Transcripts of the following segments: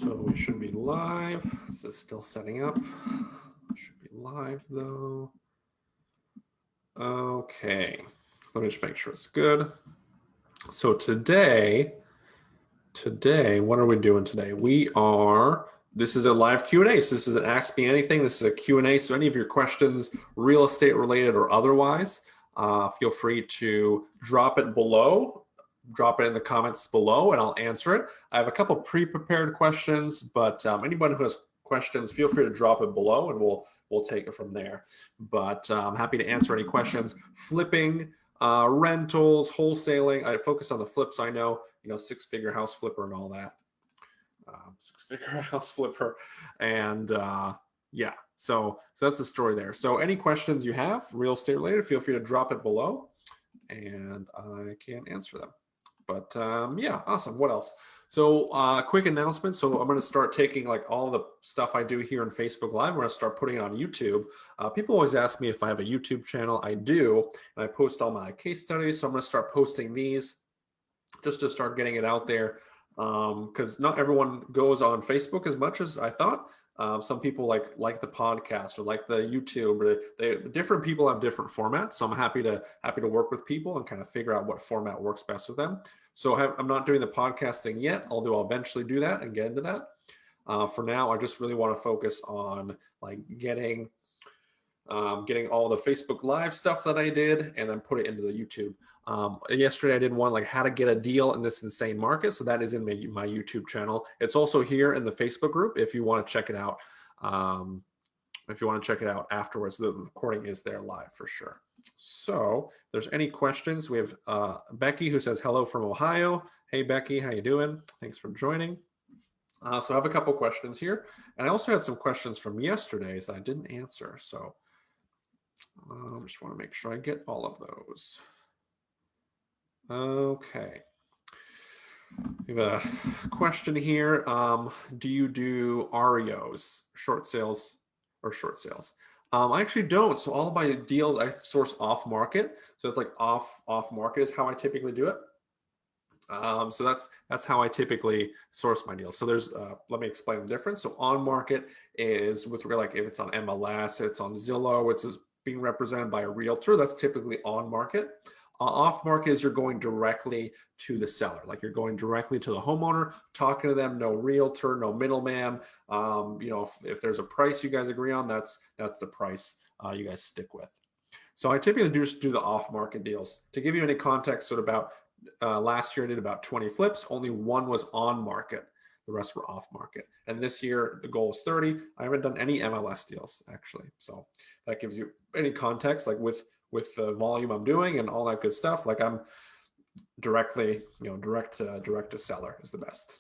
So we should be live. This is still setting up. Should be live though. Okay, let me just make sure it's good. So today, what are we doing today? This is a live Q&A. So this is an Ask Me Anything. This is a Q&A. So any of your questions, real estate related or otherwise, feel free to drop it below. Drop it in the comments below and I'll answer it. I have a couple pre-prepared questions, but anybody who has questions, feel free to drop it below and we'll take it from there. But I'm happy to answer any questions. Flipping, rentals, wholesaling. I focus on the flips. I know, six-figure house flipper and all that. Six-figure house flipper, and yeah. So that's the story there. So any questions you have, real estate related, feel free to drop it below, and I can answer them. But yeah, awesome. What else? So quick announcement. So I'm going to start taking like all the stuff I do here on Facebook Live. I'm going to start putting it on YouTube. People always ask me if I have a YouTube channel. I do, and I post all my case studies. So I'm going to start posting these just to start getting it out there, because not everyone goes on Facebook as much as I thought. Some people like the podcast or like the YouTube, or different people have different formats. So I'm happy to work with people and kind of figure out what format works best with them. So I'm not doing the podcasting yet. I'll eventually do that and get into that. For now, I just really want to focus on like getting all the Facebook Live stuff that I did and then put it into the YouTube. Yesterday I did one like how to get a deal in this insane market. So that is in my YouTube channel. It's also here in the Facebook group if you want to check it out. If you want to check it out afterwards, the recording is there live for sure. So if there's any questions, we have Becky who says hello from Ohio. Hey Becky, how you doing? Thanks for joining. So I have a couple questions here, and I also had some questions from yesterday's that I didn't answer. So just want to make sure I get all of those. Okay. We have a question here. Do you do REOs, short sales or short sales? I actually don't. So all of my deals I source off market. So it's like off market is how I typically do it. So that's how I typically source my deals. So there's, let me explain the difference. So on market is with like if it's on MLS, it's on Zillow, it's being represented by a realtor. That's typically on market. Off market is you're going directly to the seller, like you're going directly to the homeowner, talking to them, no realtor, no middleman. If there's a price you guys agree on, that's the price you guys stick with. So I typically just do the off market deals. To give you any context, sort of about last year I did about 20 flips. Only one was on market. The rest were off market. And this year the goal is 30. I haven't done any MLS deals actually. So that gives you any context, like with the volume I'm doing and all that good stuff. Like I'm directly, direct to seller is the best.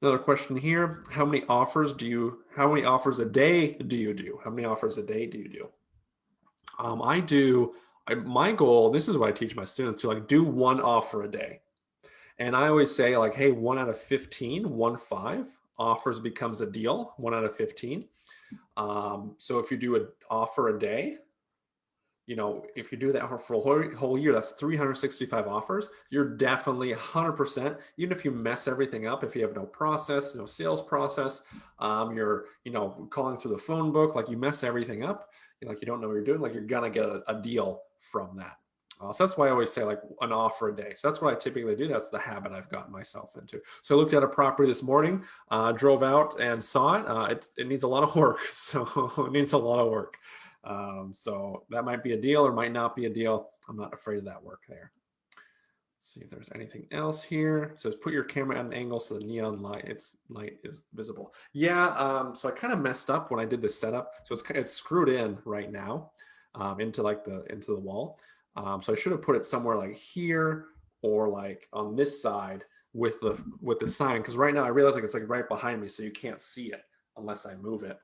Another question here: how many offers a day do you do? How many offers a day do you do? My goal, this is what I teach my students, to like do one offer a day. And I always say like, hey, 1 out of 15, 5 offers becomes a deal, 1 out of 15. So if you do an offer a day, if you do that for a whole year, that's 365 offers. You're definitely 100%, even if you mess everything up, if you have no process, no sales process, you're, calling through the phone book, like you mess everything up, like you don't know what you're doing, like you're gonna get a deal from that. So that's why I always say like an offer a day. So that's what I typically do. That's the habit I've gotten myself into. So I looked at a property this morning, drove out and saw it. It needs a lot of work. So it needs a lot of work. So that might be a deal or might not be a deal. I'm not afraid of that work there. Let's see if there's anything else here. It says put your camera at an angle so the neon light is visible. Yeah, so I kind of messed up when I did this setup. So it's screwed in right now into the wall. So I should have put it somewhere like here or like on this side with the sign, because right now I realize like it's like right behind me, so you can't see it unless I move it.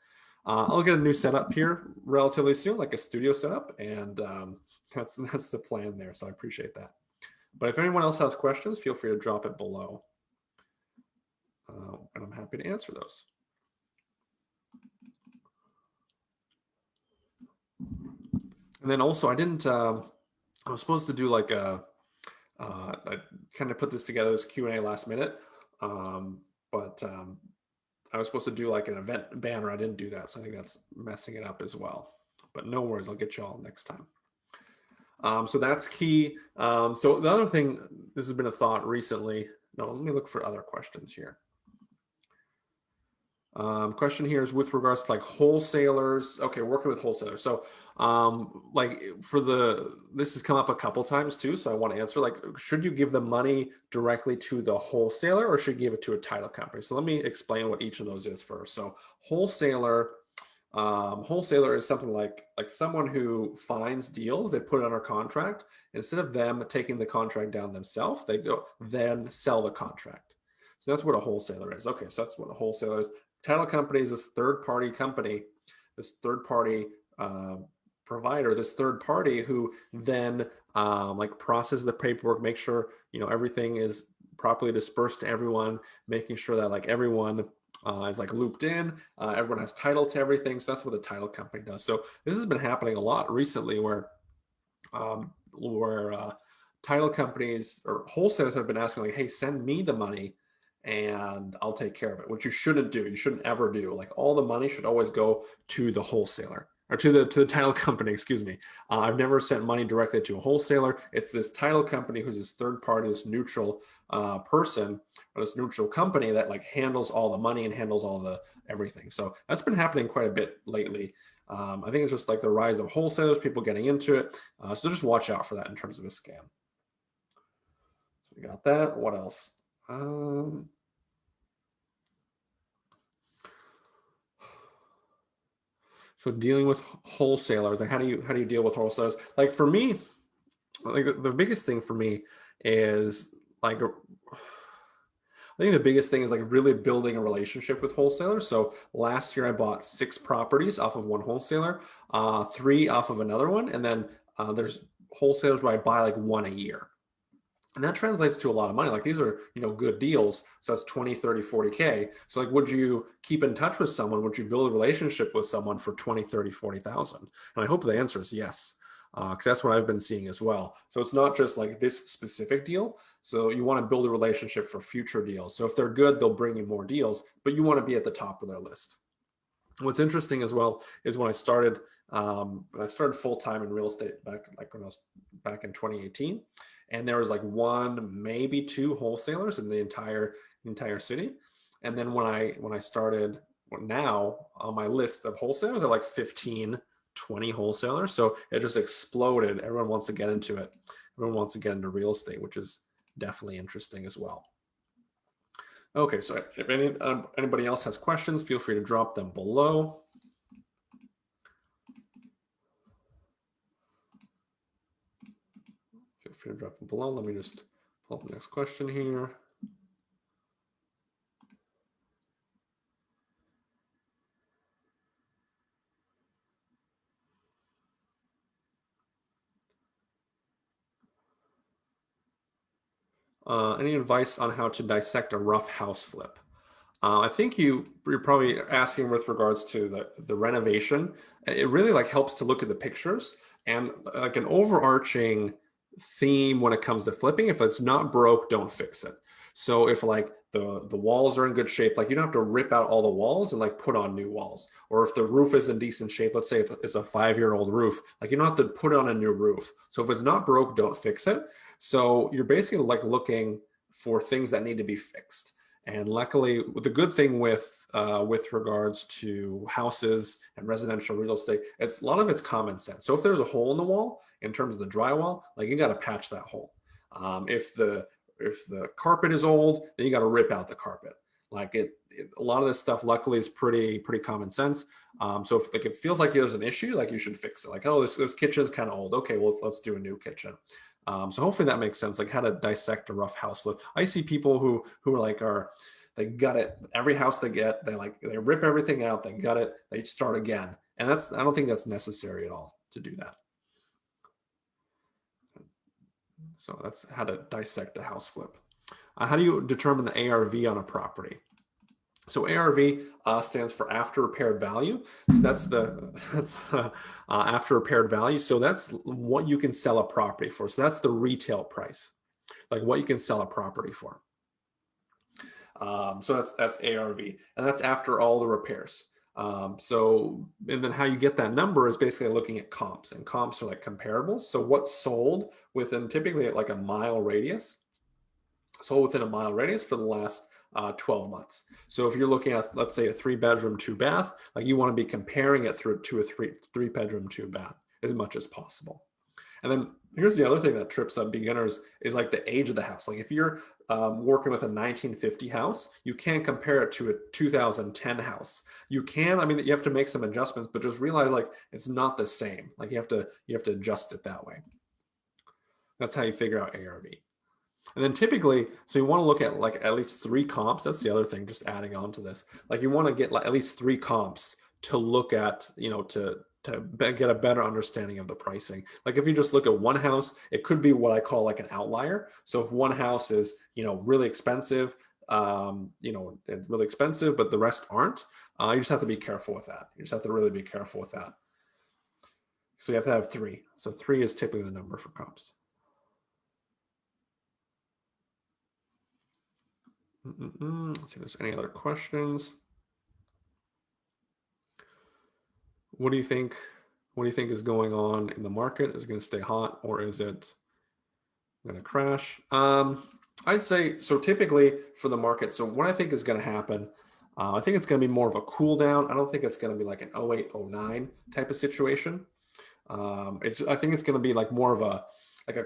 I'll get a new setup here relatively soon, like a studio setup, and that's the plan there. So I appreciate that. But if anyone else has questions, feel free to drop it below, and I'm happy to answer those. And then also, I was supposed to do like I kind of put this together, this Q&A last minute, but I was supposed to do like an event banner. I didn't do that, so I think that's messing it up as well. But no worries, I'll get you all next time. So that's key. So the other thing, this has been a thought recently. No, let me look for other questions here. Question here is with regards to like wholesalers. Okay, working with wholesalers. So like this has come up a couple times too. So I want to answer like, should you give the money directly to the wholesaler or should you give it to a title company? So let me explain what each of those is first. So wholesaler is something like someone who finds deals, they put it under contract. Instead of them taking the contract down themselves, they go then sell the contract. So that's what a wholesaler is. Okay, so that's what a wholesaler is. Title company is this third-party company, this third-party provider, this third party who then like processes the paperwork, make sure everything is properly dispersed to everyone, making sure that like everyone is like looped in, everyone has title to everything. So that's what the title company does. So this has been happening a lot recently, where title companies or wholesalers have been asking like, hey, send me the money and I'll take care of it, which you shouldn't do. You shouldn't ever do. Like all the money should always go to the wholesaler or to the title company, excuse me. I've never sent money directly to a wholesaler. It's this title company who's this third party, this neutral person or this neutral company that like handles all the money and handles all the everything. So that's been happening quite a bit lately. I think it's just like the rise of wholesalers, people getting into it. So just watch out for that in terms of a scam. So we got that. What else? So dealing with wholesalers, like how do you deal with wholesalers? Like for me, like the biggest thing for me is like I think the biggest thing is like really building a relationship with wholesalers. So last year I bought 6 properties off of one wholesaler, 3 off of another one, and then there's wholesalers where I buy like 1 a year. And that translates to a lot of money. Like these are, good deals. So that's 20, 30, 40K. So like, would you keep in touch with someone? Would you build a relationship with someone for 20, 30, 40,000? And I hope the answer is yes, because that's what I've been seeing as well. So it's not just like this specific deal. So you want to build a relationship for future deals. So if they're good, they'll bring you more deals, but you want to be at the top of their list. What's interesting as well is when I started full-time in real estate when I was back in 2018, and there was like 1, maybe 2 wholesalers in the entire city. And then when I started, now on my list of wholesalers are like 15, 20 wholesalers. So it just exploded. Everyone wants to get into it. Everyone wants to get into real estate, which is definitely interesting as well. Okay, so if anybody else has questions, feel free to drop them below. Feel free to drop them below. Let me just pull up the next question here. Any advice on how to dissect a rough house flip? I think you're probably asking with regards to the renovation. It really like helps to look at the pictures and like an overarching theme when it comes to flipping. If it's not broke, don't fix it. So if like the walls are in good shape, like you don't have to rip out all the walls and like put on new walls. Or if the roof is in decent shape, let's say if it's a 5-year-old roof, like you don't have to put on a new roof. So if it's not broke, don't fix it. So you're basically like looking for things that need to be fixed. And luckily, the good thing with regards to houses and residential real estate, a lot of it's common sense. So if there's a hole in the wall in terms of the drywall, like you got to patch that hole. If the carpet is old, then you got to rip out the carpet. Like a lot of this stuff, luckily, is pretty common sense. So if like it feels like there's an issue, like you should fix it. Like, oh, this kitchen's kind of old. Okay, well let's do a new kitchen. So hopefully that makes sense, like how to dissect a rough house flip. I see people who they gut it. Every house they get, they rip everything out, they gut it, they start again. And I don't think that's necessary at all to do that. So that's how to dissect a house flip. How do you determine the ARV on a property? So ARV stands for after repaired value. So that's the after repaired value. So that's what you can sell a property for. So that's the retail price, like what you can sell a property for. So that's ARV, and that's after all the repairs. And then how you get that number is basically looking at comps, and comps are like comparables. So what's sold within typically like a mile radius, sold within a mile radius for the last 12 months. So if you're looking at, let's say, a 3-bedroom, 2-bath, like you want to be comparing it through to a three-bedroom, 2-bath as much as possible. And then here's the other thing that trips up beginners is like the age of the house. Like if you're working with a 1950 house, you can't compare it to a 2010 house. You can, I mean, you have to make some adjustments, but just realize like it's not the same. Like you have to adjust it that way. That's how you figure out ARV. And then typically, so you want to look at like at least 3 comps. That's the other thing, just adding on to this. Like you want to get like at least 3 comps to look at, to get a better understanding of the pricing. Like if you just look at one house, it could be what I call like an outlier. So if one house is, really expensive, really expensive, but the rest aren't, you just have to be careful with that. You just have to really be careful with that. So you have to have 3. So 3 is typically the number for comps. Let's see if there's any other questions. What do you think? What do you think is going on in the market? Is it going to stay hot, or is it going to crash? I'd say so. Typically for the market, so what I think is going to happen, I think it's going to be more of a cool down. I don't think it's going to be like an 08, 09 type of situation. I think it's going to be like more of a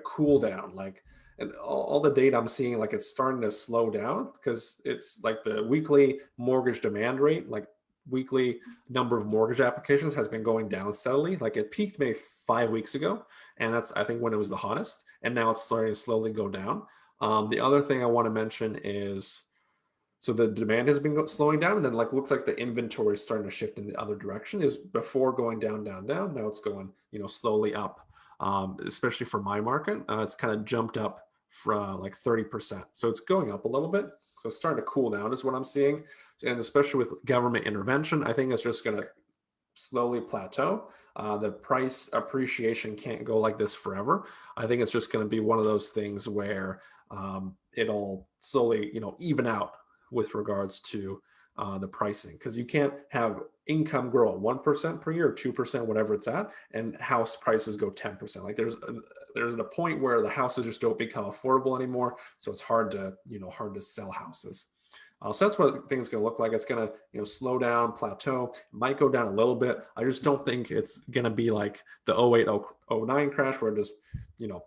cool down, like. And all the data I'm seeing, like it's starting to slow down because it's like the weekly mortgage demand rate, like weekly number of mortgage applications has been going down steadily. Like it peaked maybe 5 weeks ago, and that's I think when it was the hottest, and now it's starting to slowly go down. The other thing I want to mention is, so the demand has been slowing down, and then like looks like the inventory is starting to shift in the other direction. Is before going down, down, down. Now it's going slowly up. Especially for my market, it's kind of jumped up from like 30%. So it's going up a little bit. So it's starting to cool down is what I'm seeing. And especially with government intervention, I think it's just going to slowly plateau. The price appreciation can't go like this forever. I think it's just going to be one of those things where it'll slowly, even out with regards to the pricing, because you can't have income grow at 1% per year or 2%, whatever it's at, and house prices go 10%. Like there's a point where the houses just don't become affordable anymore, so it's hard to sell houses. So that's what things going to look like. It's going to slow down, plateau. It might go down a little bit. I just don't think it's going to be like the 08, 09 crash where it just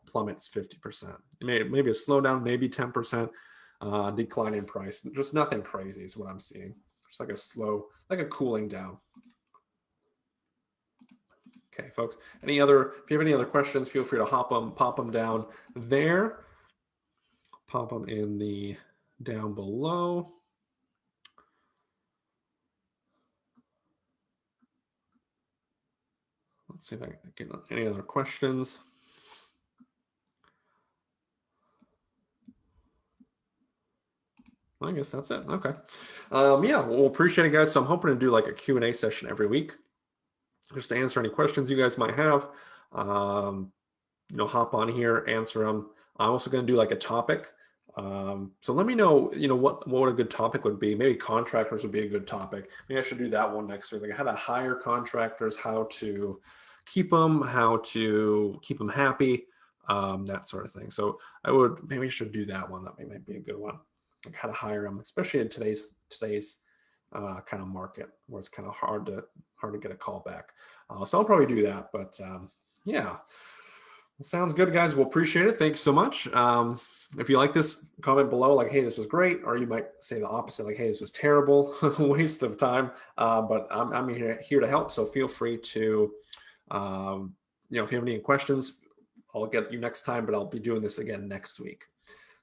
plummets 50%. Maybe a slowdown, maybe 10%. Decline in price. Just nothing crazy is what I'm seeing. Just like a slow, like a cooling down. Okay, folks. If you have any other questions, feel free to pop them down there. Pop them in the down below. Let's see if I can get any other questions. I guess that's it. Okay. Yeah, we'll appreciate it, guys. So I'm hoping to do like a Q&A session every week, just to answer any questions you guys might have. Hop on here, answer them. I'm also going to do like a topic. So let me know, what a good topic would be. Maybe contractors would be a good topic. Maybe I should do that one next week. Like how to hire contractors, how to keep them, how to keep them happy, that sort of thing. So maybe I should do that one. That might be a good one. Like how to hire them, especially in today's kind of market where it's kind of hard to get a call back. So I'll probably do that. But yeah, well, sounds good, guys. We'll appreciate it. Thanks so much. If you like this, comment below like, hey, this was great, or you might say the opposite, like, hey, this was terrible, waste of time. But I'm here to help. So feel free to, if you have any questions, I'll get you next time. But I'll be doing this again next week.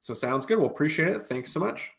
So sounds good. We'll appreciate it. Thanks so much.